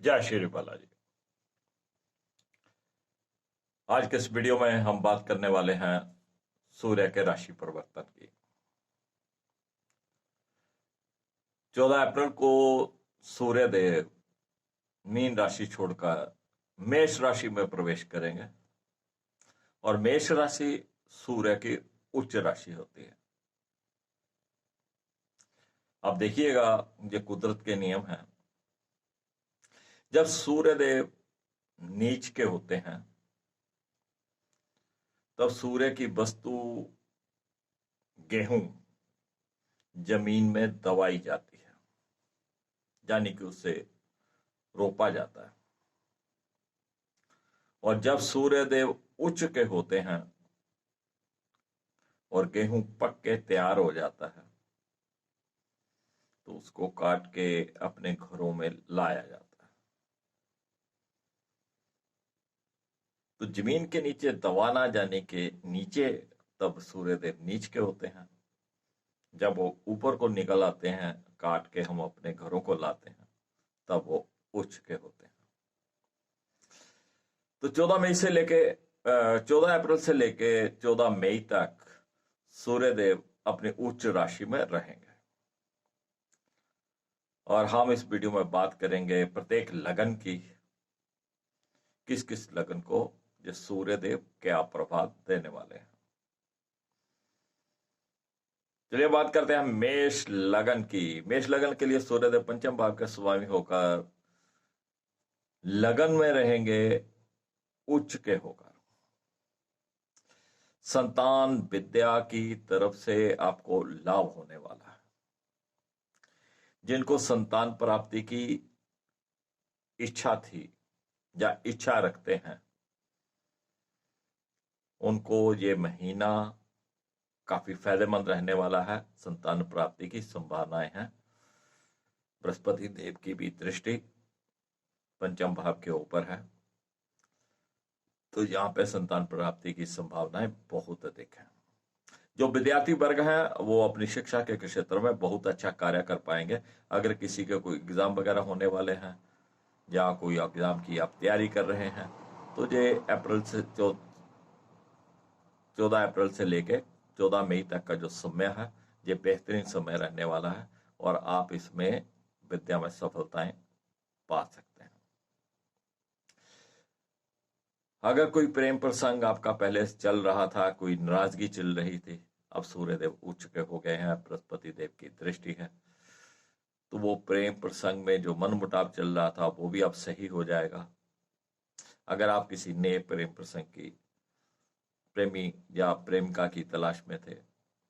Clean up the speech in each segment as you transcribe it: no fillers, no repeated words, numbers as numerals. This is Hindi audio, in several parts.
जय श्री बालाजी। आज के इस वीडियो में हम बात करने वाले हैं सूर्य के राशि परिवर्तन की। 14 अप्रैल को सूर्य देव मीन राशि छोड़कर मेष राशि में प्रवेश करेंगे और मेष राशि सूर्य की उच्च राशि होती है। अब देखिएगा, ये कुदरत के नियम हैं। जब सूर्य देव नीच के होते हैं तब सूर्य की वस्तु गेहूं जमीन में दबाई जाती है, यानी कि उसे रोपा जाता है। और जब सूर्य देव उच्च के होते हैं और गेहूं पक के तैयार हो जाता है तो उसको काट के अपने घरों में लाया जाता है। तो जमीन के नीचे दबाना जाने के नीचे तब सूर्य देव नीच के होते हैं। जब वो ऊपर को निकल आते हैं, काट के हम अपने घरों को लाते हैं, तब वो उच्च के होते हैं। तो 14 अप्रैल से लेके 14 मई तक सूर्यदेव अपनी उच्च राशि में रहेंगे। और हम इस वीडियो में बात करेंगे प्रत्येक लगन की, किस किस लगन को ये सूर्यदेव क्या प्रभाव देने वाले हैं। चलिए बात करते हैं मेष लगन की। मेष लगन के लिए सूर्यदेव पंचम भाव के स्वामी होकर लगन में रहेंगे उच्च के होकर। संतान विद्या की तरफ से आपको लाभ होने वाला है। जिनको संतान प्राप्ति की इच्छा थी या इच्छा रखते हैं, उनको ये महीना काफी फायदेमंद रहने वाला है। संतान प्राप्ति की संभावनाएं हैं। बृहस्पति देव की भी दृष्टि पंचम भाव के ऊपर है, तो यहां पे संतान प्राप्ति की संभावनाएं बहुत अधिक हैं। जो विद्यार्थी वर्ग हैं वो अपनी शिक्षा के क्षेत्र में बहुत अच्छा कार्य कर पाएंगे। अगर किसी के कोई एग्जाम वगैरह होने वाले हैं या कोई एग्जाम की आप तैयारी कर रहे हैं तो ये 14 अप्रैल से लेके 14 मई तक का जो समय है ये बेहतरीन समय रहने वाला है और आप इसमें विद्या में सफलताएं पा सकते हैं। अगर कोई प्रेम प्रसंग आपका पहले से चल रहा था, कोई नाराजगी चल रही थी, अब सूर्यदेव उच्च के हो गए हैं, बृहस्पति देव की दृष्टि है, तो वो प्रेम प्रसंग में जो मन मुटाव चल रहा था वो भी अब सही हो जाएगा। अगर आप किसी नए प्रेम प्रसंग की प्रेमी या प्रेमिका की तलाश में थे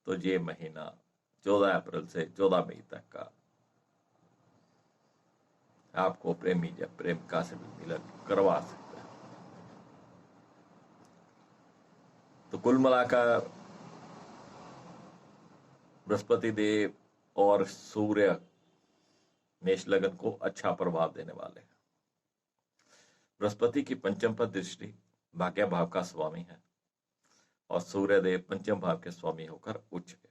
तो ये महीना 14 अप्रैल से 14 मई तक का आपको प्रेमी या प्रेमिका से भी मिलन करवा सकते हैं। तो कुल मिलाकर बृहस्पति देव और सूर्य मेष लगन को अच्छा प्रभाव देने वाले हैं। बृहस्पति की पंचम पर दृष्टि भाग्य भाव का स्वामी है और सूर्य देव पंचम भाव के स्वामी होकर उच्च के।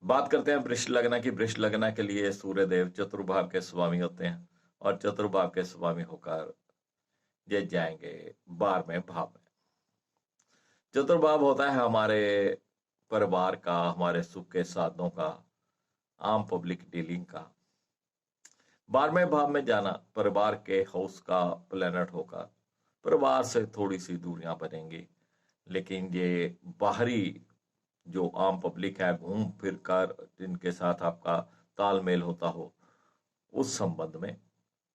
बात करते हैं वृष लगना की। वृष लगना के लिए सूर्य देव चतुर्भाव के स्वामी होते हैं और चतुर्भाव के स्वामी होकर ये जाएंगे 12वें भाव में। चतुर्भाव होता है हमारे परिवार का, हमारे सुख के साधनों का, आम पब्लिक डीलिंग का। 12वें भाव में जाना परिवार के हाउस का प्लैनेट होकर परिवार से थोड़ी सी दूरियां बनेंगी, लेकिन ये बाहरी जो आम पब्लिक है, घूम फिर कर जिनके साथ आपका तालमेल होता हो, उस संबंध में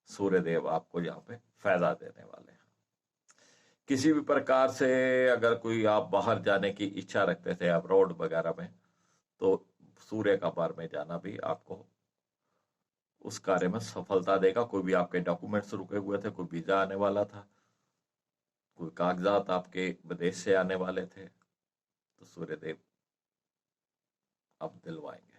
सूर्यदेव आपको यहाँ पे फायदा देने वाले हैं। किसी भी प्रकार से अगर कोई आप बाहर जाने की इच्छा रखते थे अब्रॉड वगैरह में, तो सूर्य का बार में जाना भी आपको उस कार्य में सफलता देगा। कोई भी आपके डॉक्यूमेंट्स रुके हुए थे, कोई वीजा आने वाला था, कोई कागजात आपके विदेश से आने वाले थे, तो सूर्यदेव अब दिलवाएंगे।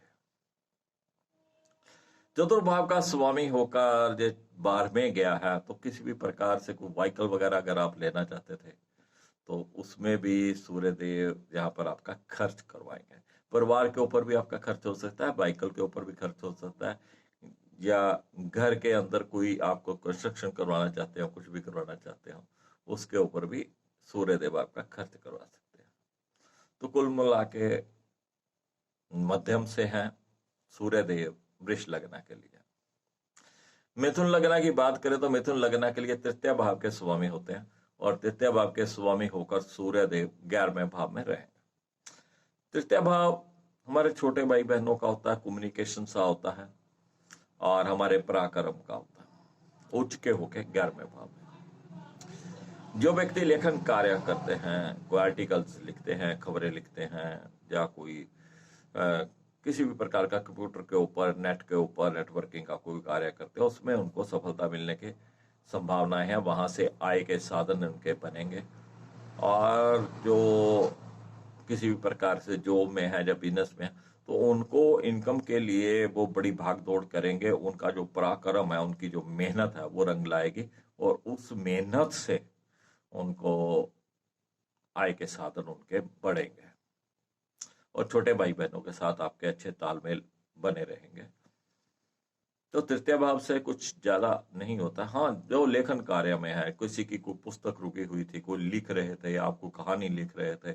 चतुर्भाव का स्वामी होकर जो 12वें गया है, तो किसी भी प्रकार से कोई व्हीकल वगैरह अगर आप लेना चाहते थे तो उसमें भी सूर्यदेव यहाँ पर आपका खर्च करवाएंगे। परिवार के ऊपर भी आपका खर्च हो सकता है, व्हीकल के ऊपर भी खर्च हो सकता है। या घर के अंदर कोई आपको कंस्ट्रक्शन करवाना चाहते हो, कुछ भी करवाना चाहते हो, उसके ऊपर भी सूर्य देव आपका खर्च करवा सकते हैं। तो कुल मिला के मध्यम से हैं सूर्य देव वृष लगना के लिए। मिथुन लगना की बात करें तो मिथुन लगना के लिए तृतीय भाव के स्वामी होते हैं, और तृतीय भाव के स्वामी होकर सूर्य देव 11वें भाव में रहेंगे। तृतीय भाव हमारे छोटे भाई बहनों का होता है, कम्युनिकेशन सा होता है, और हमारे पराक्रम का होता है, उच्च के होके 11वें भाव में। जो व्यक्ति लेखन कार्य करते हैं, कोई आर्टिकल्स लिखते हैं, खबरें लिखते हैं, या कोई किसी भी प्रकार का कंप्यूटर के ऊपर, नेट के ऊपर नेटवर्किंग का कोई कार्य करते हैं, उसमें उनको सफलता मिलने की संभावनाएं हैं। वहां से आय के साधन उनके बनेंगे। और जो किसी भी प्रकार से जॉब में है या बिजनेस में है, तो उनको इनकम के लिए वो बड़ी भाग दौड़ करेंगे। उनका जो पराक्रम है, उनकी जो मेहनत है, वो रंग लाएगी, और उस मेहनत से उनको आय के साधन उनके बढ़ेंगे, और छोटे भाई बहनों के साथ आपके अच्छे तालमेल बने रहेंगे। तो तृतीय भाव से कुछ ज्यादा नहीं होता। हाँ, जो लेखन कार्य में है, किसी की कोई पुस्तक रुकी हुई थी, कोई लिख रहे थे, या आपको कहानी लिख रहे थे,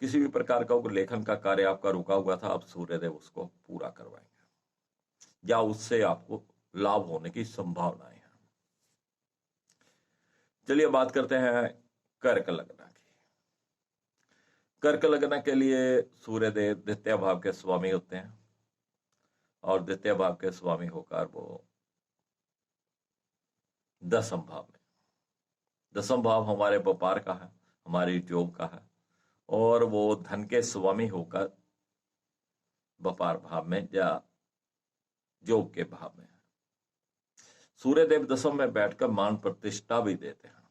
किसी भी प्रकार का लेखन का कार्य आपका रुका हुआ था, अब सूर्यदेव उसको पूरा करवाएंगे, या उससे आपको लाभ होने की संभावनाएं हैं। चलिए बात करते हैं कर्क लगना की। कर्क लगना के लिए सूर्यदेव द्वितीय भाव के स्वामी होते हैं, और द्वितीय भाव के स्वामी होकर वो 10वें भाव में, 10वां भाव हमारे व्यापार का है, हमारी जॉब का है, और वो धन के स्वामी होकर व्यापार भाव में या जॉब के भाव में है। सूर्यदेव 10वें में बैठकर मान प्रतिष्ठा भी देते हैं।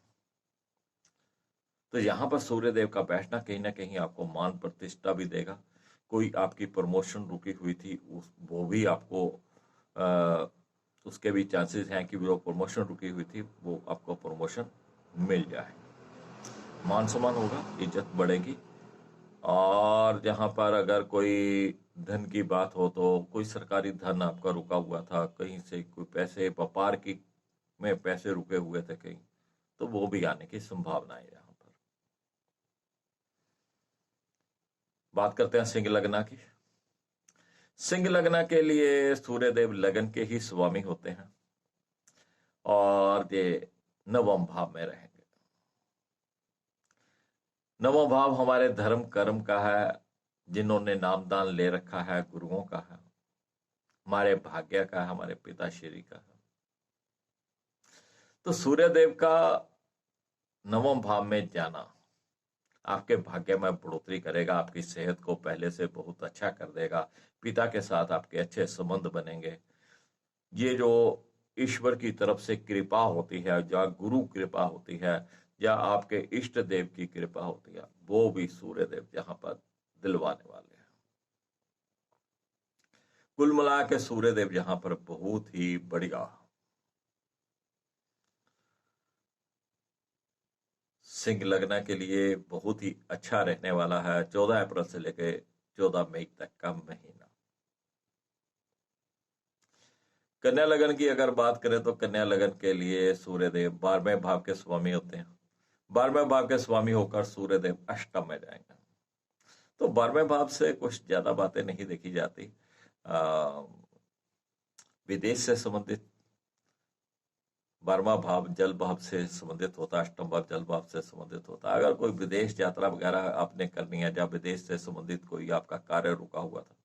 तो यहां पर सूर्यदेव का बैठना कहीं ना कहीं आपको मान प्रतिष्ठा भी देगा। कोई आपकी प्रमोशन रुकी हुई थी, वो भी आपको उसके भी चांसेस हैं कि वो प्रमोशन रुकी हुई थी, वो आपको प्रमोशन मिल जाए, मान सम्मान होगा, इज्जत बढ़ेगी। और जहां पर अगर कोई धन की बात हो, तो कोई सरकारी धन आपका रुका हुआ था, कहीं से कोई पैसे व्यापार की में पैसे रुके हुए थे कहीं, तो वो भी आने की संभावना है। यहाँ पर बात करते हैं सिंह लगना की। सिंह लगना के लिए सूर्यदेव लगन के ही स्वामी होते हैं, और ये 9वें भाव में रहेंगे। 9वां भाव हमारे धर्म कर्म का है, जिन्होंने नामदान ले रखा है, गुरुओं का है, हमारे भाग्य का है, हमारे पिताश्री का है। तो सूर्यदेव का 9वें भाव में जाना आपके भाग्य में बढ़ोतरी करेगा, आपकी सेहत को पहले से बहुत अच्छा कर देगा, पिता के साथ आपके अच्छे संबंध बनेंगे। ये जो ईश्वर की तरफ से कृपा होती है, या गुरु कृपा होती है, या आपके इष्ट देव की कृपा होती है, वो भी सूर्यदेव यहाँ पर दिलवाने वाले हैं। कुल मिला के सूर्यदेव यहाँ पर बहुत ही बढ़िया सिंह लगना के लिए बहुत ही अच्छा रहने वाला है 14 अप्रैल से लेकर 14 मई तक का महीना। कन्या लगन की अगर बात करें तो कन्या लगन के लिए सूर्यदेव 12वें भाव के स्वामी होते हैं। 12वें भाव के स्वामी होकर सूर्यदेव अष्टम में जाएंगे। तो 12वें भाव से कुछ ज्यादा बातें नहीं देखी जाती। विदेश से संबंधित 12वां भाव जल भाव से संबंधित होता है, अष्टम भाव जल भाव से संबंधित होता है। अगर कोई विदेश यात्रा वगैरह आपने करनी है, या विदेश से संबंधित कोई आपका कार्य रुका हुआ था,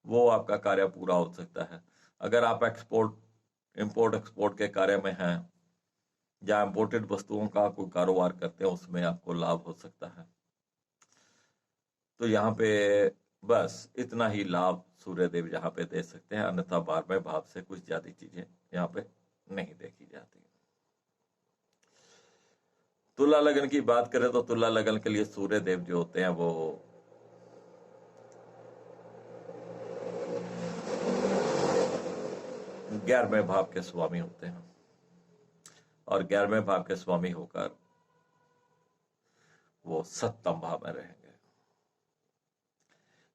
वो आपका कार्य पूरा हो सकता है। अगर आप इंपोर्ट एक्सपोर्ट के कार्य में हैं, या इंपोर्टेड वस्तुओं का कोई कारोबार करते हैं, उसमें आपको लाभ हो सकता है। तो यहाँ पे बस इतना ही लाभ सूर्यदेव यहाँ पे दे सकते हैं, अन्यथा 12वें भाव से कुछ ज्यादा चीजें यहाँ पे नहीं देखी जाती। तुला लगन की बात करें तो तुला लगन के लिए सूर्यदेव जो होते हैं वो 11वें भाव के स्वामी होते हैं, और 11वें भाव के स्वामी होकर वो 7वें भाव में रहेंगे।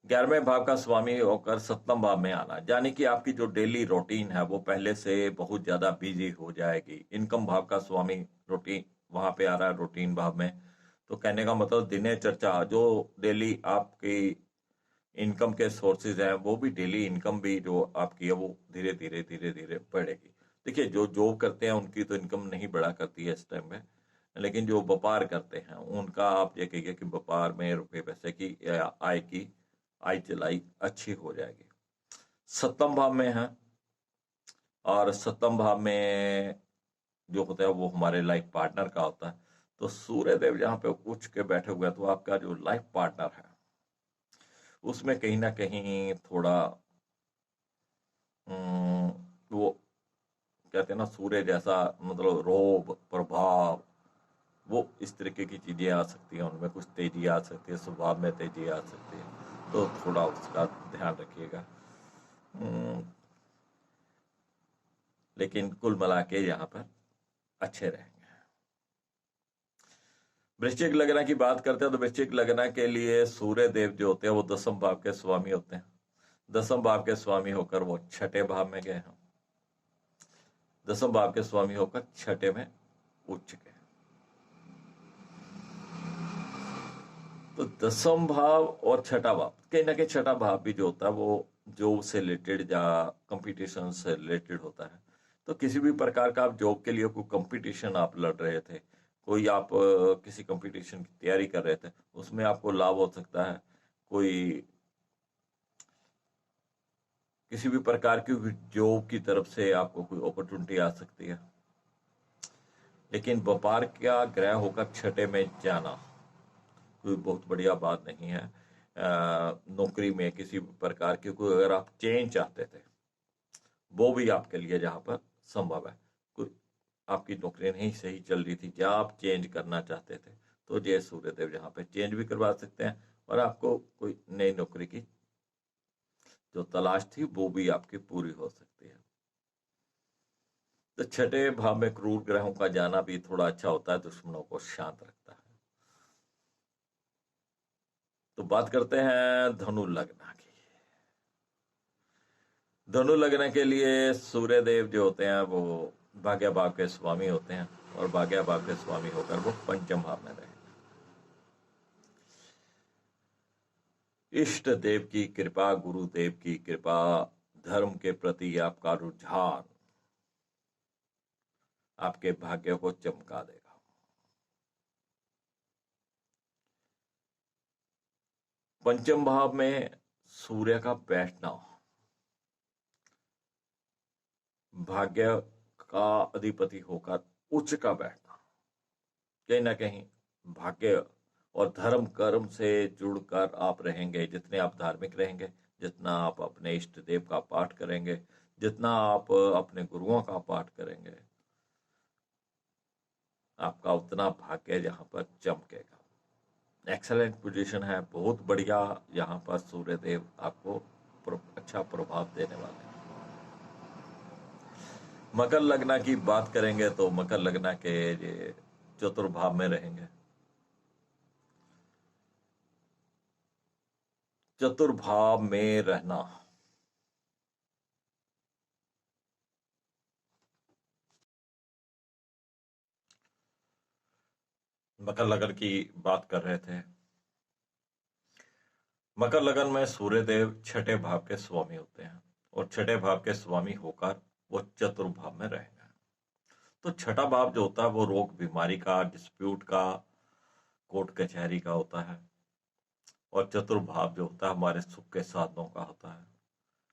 11वें भाव का स्वामी होकर 7वें भाव में आना, यानी कि आपकी जो डेली रूटीन है वो पहले से बहुत ज्यादा बिजी हो जाएगी। इनकम भाव का स्वामी रूटीन वहां पे आ रहा है, रूटीन भाव में। तो कहने का मतलब दिने चर्चा, जो डेली आपकी इनकम के सोर्सेज हैं, वो भी डेली इनकम भी जो आपकी है वो धीरे धीरे धीरे धीरे बढ़ेगी। देखिए, जो जॉब करते हैं उनकी तो इनकम नहीं बढ़ा करती है इस टाइम में, लेकिन जो व्यापार करते हैं उनका आप ये कहिए कि व्यापार में रुपए पैसे की आय चलाई अच्छी हो जाएगी। 7वें भाव में है, और 7वें भाव में जो होता है वो हमारे लाइफ पार्टनर का होता है। तो सूर्य देव जहाँ पे उच्च के बैठे हुए हैं, तो आपका जो लाइफ पार्टनर है उसमें कहीं ना कहीं थोड़ा वो कहते हैं ना, सूर्य जैसा मतलब रोब प्रभाव, वो इस तरीके की चीजें आ सकती हैं, उनमें कुछ तेजी आ सकती है, स्वभाव में तेजी आ सकती है, तो थोड़ा उसका ध्यान रखिएगा। लेकिन कुल मिला के यहाँ पर अच्छे रहेंगे। वृश्चिक लग्न की बात करते हैं तो वृश्चिक लग्न के लिए सूर्य देव जो होते हैं वो 10वें भाव के स्वामी होते हैं। 10वें भाव के स्वामी होकर वो 6ठे भाव में गए हैं। 10वें भाव के स्वामी होकर 6ठे में उच्च गए। तो 10वां भाव और 6ठा भाव, कहीं ना कहीं 6ठा भाव भी जो होता है वो जॉब से रिलेटेड या कंपटीशन से रिलेटेड होता है। तो किसी भी प्रकार का आप जॉब के लिए कोई कंपटीशन आप लड़ रहे थे, कोई आप किसी कंपटीशन की तैयारी कर रहे थे, उसमें आपको लाभ हो सकता है। कोई किसी भी प्रकार की जॉब की तरफ से आपको कोई अपॉर्चुनिटी आ सकती है। लेकिन व्यापार का ग्रह होकर 6ठे में जाना कोई बहुत बढ़िया बात नहीं है। नौकरी में किसी प्रकार की कोई अगर आप चेंज चाहते थे, वो भी आपके लिए जहां पर संभव है। कोई आपकी नौकरी नहीं सही चल रही थी, जहां आप चेंज करना चाहते थे, तो जय सूर्यदेव जहां पे चेंज भी करवा सकते हैं, और आपको कोई नई नौकरी की जो तलाश थी वो भी आपकी पूरी हो सकती है। तो 6ठे भाव में क्रूर ग्रहों का जाना भी थोड़ा अच्छा होता है, दुश्मनों को शांत रखता है। तो बात करते हैं धनु लग्न की। धनु लग्न के लिए सूर्य देव जो होते हैं वो भाग्य भाव के स्वामी होते हैं, और भाग्य भाव के स्वामी होकर वो पंचम भाव में रहे। इष्ट देव की कृपा, गुरुदेव की कृपा, धर्म के प्रति आपका रुझान आपके भाग्य को चमका देगा। पंचम भाव में सूर्य का बैठना भाग्य का अधिपति होकर उच्च का बैठना, कहीं ना कहीं भाग्य और धर्म कर्म से जुड़कर आप रहेंगे। जितने आप धार्मिक रहेंगे, जितना आप अपने इष्ट देव का पाठ करेंगे, जितना आप अपने गुरुओं का पाठ करेंगे, आपका उतना भाग्य यहाँ पर चमकेगा। एक्सेलेंट पोजीशन है, बहुत बढ़िया। यहाँ पर सूर्य देव आपको अच्छा प्रभाव देने वाले हैं। मकर लग्न की बात करेंगे तो मकर लग्न के चतुर्भाव में रहेंगे। चतुर्भाव में रहना मकर लग्न की बात कर रहे थे। मकर लग्न में सूर्य देव 6ठे भाव के स्वामी होते हैं, और 6ठे भाव के स्वामी होकर वो चतुर्भाव में रहेंगे। तो 6ठा भाव जो होता है वो रोग बीमारी का, डिस्प्यूट का, कोर्ट कचहरी का होता है। और चतुर्भाव जो होता है हमारे सुख के साधनों का होता है,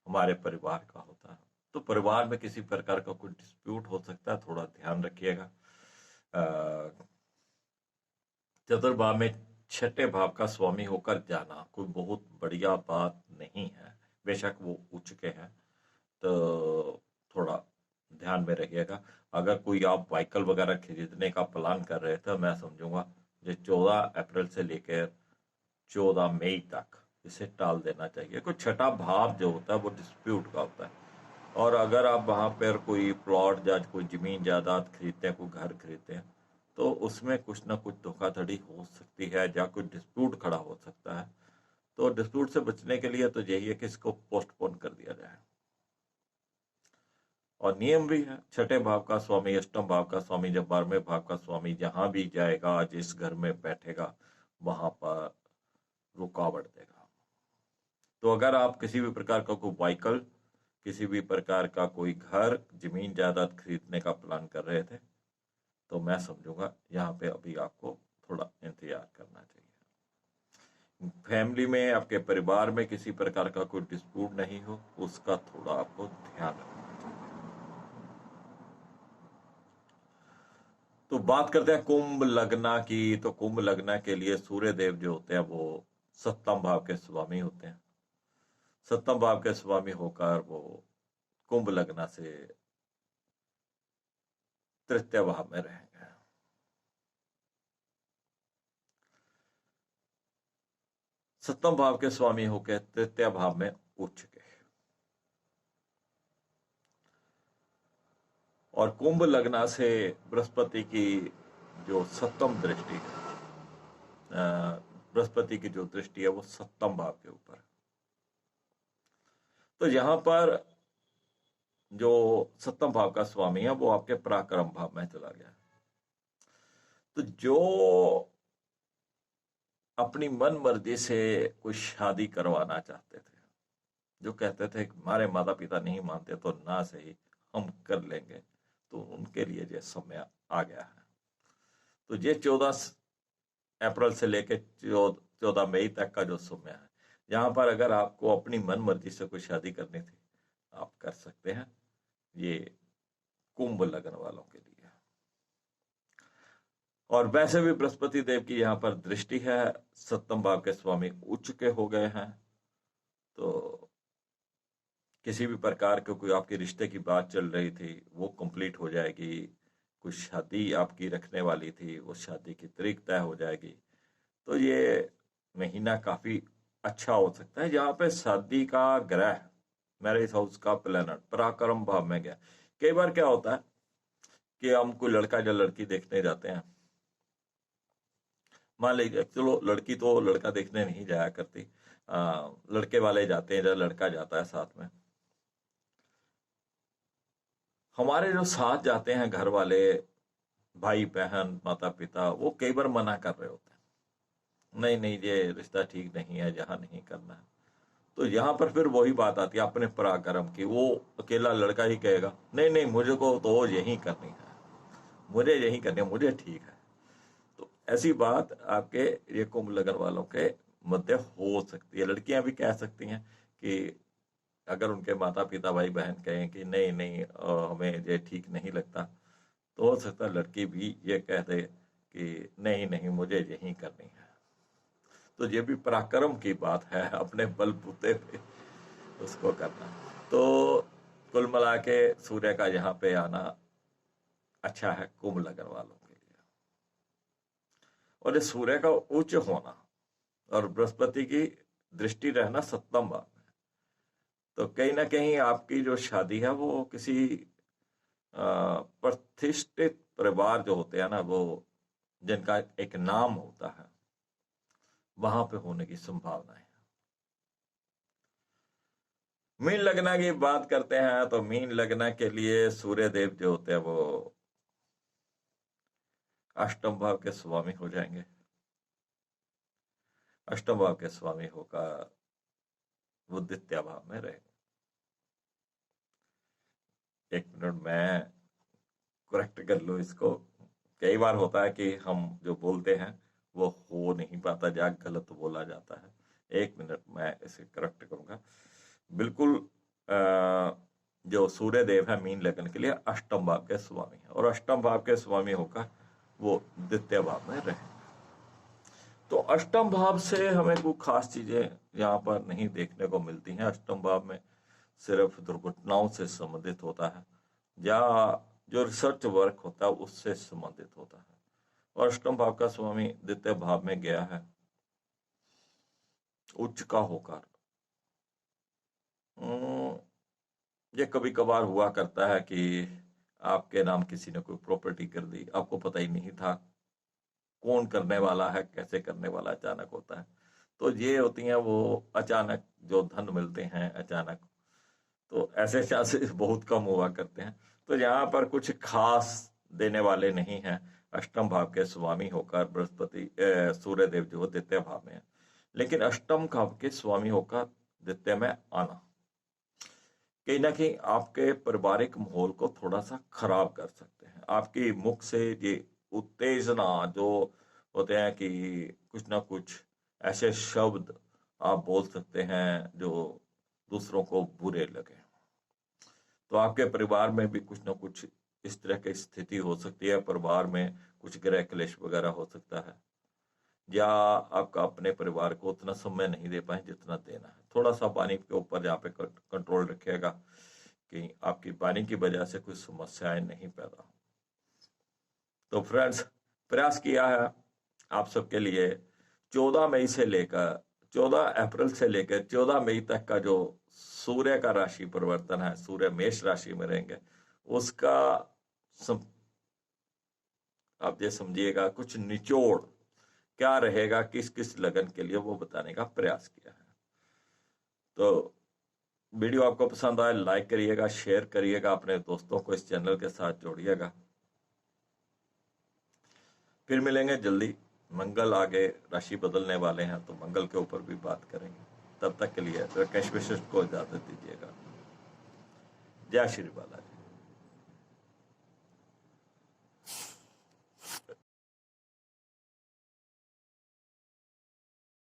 हमारे परिवार का होता है। तो परिवार में किसी प्रकार का कोई डिस्प्यूट हो सकता है, थोड़ा ध्यान रखिएगा। चतुर्भाव में 6ठे भाव का स्वामी होकर जाना कोई बहुत बढ़िया बात नहीं है, बेशक वो उच्च के हैं, तो थोड़ा ध्यान में रखिएगा। अगर कोई आप व्हीकल वगैरह खरीदने का प्लान कर रहे थे, मैं समझूंगा ये 14 अप्रैल से लेकर 14 मई तक इसे टाल देना चाहिए। कोई 6ठा भाव जो होता है वो डिस्प्यूट का होता है, और अगर आप वहां पर कोई प्लॉट या कोई जमीन जायदाद खरीदते हैं, कोई घर खरीदते हैं, तो उसमें कुछ ना कुछ धोखाधड़ी हो सकती है या कोई डिस्प्यूट खड़ा हो सकता है। तो डिस्प्यूट से बचने के लिए तो यही है कि इसको पोस्टपोन कर दिया जाए। और नियम भी है, छठे भाव का स्वामी, अष्टम भाव का स्वामी जब 12वें भाव का स्वामी जहां भी जाएगा, जिस घर में बैठेगा, वहां पर रुकावट देगा। तो अगर आप किसी भी प्रकार का कोई व्हीकल, किसी भी प्रकार का कोई घर, जमीन जायदाद खरीदने का प्लान कर रहे थे, तो मैं समझूंगा यहाँ पे अभी आपको थोड़ा इंतजार करना चाहिए। फैमिली में, आपके परिवार में किसी प्रकार का कोई डिस्प्यूट नहीं हो, उसका थोड़ा आपको ध्यान रखना चाहिए। तो बात करते हैं कुंभ लग्ना की। तो कुंभ लग्ना के लिए सूर्य देव जो होते हैं वो सप्तम भाव के स्वामी होते हैं। सप्तम भाव के स्वामी होकर वो कुंभ लग्ना से तृतीय भाव में रहेंगे। सप्तम भाव के स्वामी होकर तृतीय भाव में उच्च के, और कुंभ लग्ना से बृहस्पति की जो सप्तम दृष्टि है, बृहस्पति की जो दृष्टि है वो सप्तम भाव के ऊपर। तो यहां पर जो सप्तम भाव का स्वामी है वो आपके पराक्रम भाव में चला गया। तो जो अपनी मन मर्जी से कोई शादी करवाना चाहते थे, जो कहते थे कि हमारे माता पिता नहीं मानते तो ना सही हम कर लेंगे, तो उनके लिए ये समय आ गया है। तो ये 14 अप्रैल से लेकर 14 मई तक का जो समय है, यहाँ पर अगर आपको अपनी मन मर्जी से कोई शादी करनी थी, आप कर सकते हैं। ये कुंभ लगन वालों के लिए। और वैसे भी बृहस्पति देव की यहाँ पर दृष्टि है, सप्तम भाव के स्वामी उच्च के हो गए हैं। तो किसी भी प्रकार के कोई आपके रिश्ते की बात चल रही थी वो कंप्लीट हो जाएगी। कुछ शादी आपकी रखने वाली थी, वो शादी की तारीख तय हो जाएगी। तो ये महीना काफी अच्छा हो सकता है। यहाँ पे शादी का ग्रह, मैरिज हाउस का प्लैनेट पराक्रम भाव में गया। कई बार क्या होता है कि हम कोई लड़का या लड़की देखने जाते हैं, मान लीजिए, चलो लड़की तो लड़का देखने नहीं जाया करती, लड़के वाले जाते हैं या लड़का जाता है साथ में। हमारे जो साथ जाते हैं घर वाले, भाई बहन माता पिता, वो कई बार मना कर रहे होते हैं, नहीं नहीं ये रिश्ता ठीक नहीं है, यहाँ नहीं करना है। तो यहाँ पर फिर वही बात आती है अपने पराक्रम की। वो अकेला लड़का ही कहेगा नहीं नहीं मुझे को तो यही करनी है, मुझे यही करनी है, मुझे ठीक है। तो ऐसी बात आपके ये कुंभ लगन वालों के मध्य हो सकती है। लड़कियां भी कह सकती हैं कि अगर उनके माता पिता भाई बहन कहें कि नहीं नहीं हमें ये ठीक नहीं लगता, तो हो सकता है लड़की भी ये कह दे कि नहीं नहीं मुझे यही करनी है। तो ये भी पराक्रम की बात है, अपने बलबूते पे उसको करना। तो कुल मिला के सूर्य का यहाँ पे आना अच्छा है कुंभ लगन वालों के लिए। और ये सूर्य का उच्च होना और बृहस्पति की दृष्टि रहना सप्तम भाव में, तो कहीं ना कहीं आपकी जो शादी है वो किसी प्रतिष्ठित परिवार जो होते हैं ना, वो जिनका एक नाम होता है, वहां पे होने की संभावना है। मीन लगना की बात करते हैं तो मीन लगना के लिए सूर्य देव जो होते हैं वो अष्टम भाव के स्वामी हो जाएंगे। अष्टम भाव के स्वामी होकर वो द्वितीय भाव में रहेंगे। एक मिनट मैं करेक्ट कर लूँ इसको। कई बार होता है कि हम जो बोलते हैं वो हो नहीं पाता, जा गलत बोला जाता है। एक मिनट मैं इसे करेक्ट करूंगा। बिल्कुल जो सूर्य देव है मीन लगन के लिए अष्टम भाव के स्वामी है, और अष्टम भाव के स्वामी होकर वो द्वितीय भाव में रहे। तो अष्टम भाव से हमें कोई खास चीजें यहाँ पर नहीं देखने को मिलती हैं। अष्टम भाव में सिर्फ दुर्घटनाओं से संबंधित होता है या जो रिसर्च वर्क होता है उससे संबंधित होता है। और अष्टम भाव का स्वामी द्वितीय भाव में गया है उच्च का होकर। ये कभी कभार हुआ करता है कि आपके नाम किसी ने कोई प्रॉपर्टी कर दी, आपको पता ही नहीं था कौन करने वाला है, कैसे करने वाला, अचानक होता है। तो ये होती हैं वो अचानक जो धन मिलते हैं अचानक, तो ऐसे चांसेस बहुत कम हुआ करते हैं। तो यहाँ पर कुछ खास देने वाले नहीं हैं। अष्टम भाव के स्वामी होकर बृहस्पति सूर्य देव जो द्वितीय भाव में है, लेकिन अष्टम भाव के स्वामी होकर द्वितीय में आना कहीं ना कहीं आपके पारिवारिक माहौल को थोड़ा सा खराब कर सकते हैं। आपकी मुख से ये उत्तेजना जो होते हैं कि कुछ ना कुछ ऐसे शब्द आप बोल सकते हैं जो दूसरों को बुरे लगे, तो आपके परिवार में भी कुछ ना कुछ इस तरह की स्थिति हो सकती है। परिवार में कुछ गृह क्लेश वगैरह हो सकता है, या आपका अपने परिवार को उतना समय नहीं दे पाए जितना देना है। थोड़ा सा पानी के ऊपर यहाँ पे कंट्रोल रखिएगा कि आपकी पानी की वजह से कुछ समस्याएं नहीं पैदा हो। तो फ्रेंड्स, प्रयास किया है आप सबके लिए 14 मई से लेकर 14 अप्रैल से लेकर 14 मई तक का जो सूर्य का राशि परिवर्तन है, सूर्य मेष राशि में रहेंगे, उसका आप ये समझिएगा कुछ निचोड़ क्या रहेगा किस किस लगन के लिए, वो बताने का प्रयास किया है। तो वीडियो आपको पसंद आए लाइक करिएगा, शेयर करिएगा, अपने दोस्तों को इस चैनल के साथ जोड़िएगा। फिर मिलेंगे जल्दी। मंगल आगे राशि बदलने वाले हैं, तो मंगल के ऊपर भी बात करेंगे। तब तक के लिए राकेश विशिष्ट को इजाजत दीजिएगा। जय श्री बालाजी।